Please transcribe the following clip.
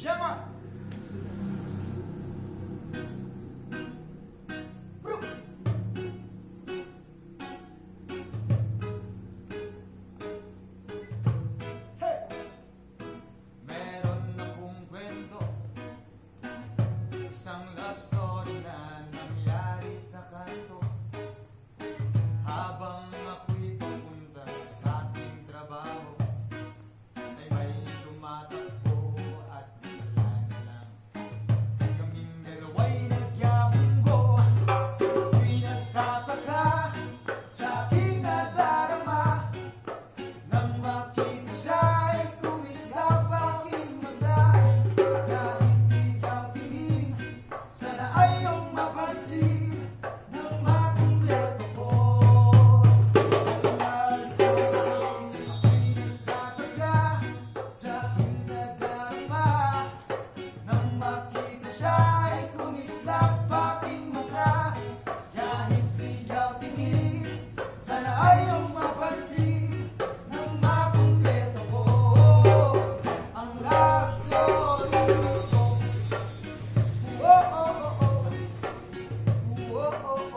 Yaman! Bro! Hey! Meron akong kwento, isang love story na nangyari sa kanto. Habang ako'y papunta sa aking trabaho, ay may tumatakbo at bigla na lang kaming dalawa'y nagyabunggo. Pinagtataka sa aking nadarama nang makita siya ay kumislap aking mata. Kahit di ka tingin, sana ay iyong mapansin nang makumpleto ko. Dahil sa aking pinagtataka sa aking nadarama nang makita siya ay kumislap aking mata. Kahit di ka tingin, sana ay iyong mapansin nang makumpleto ko ang love story ko. Oh, oh, oh, oh. Oh, oh, oh.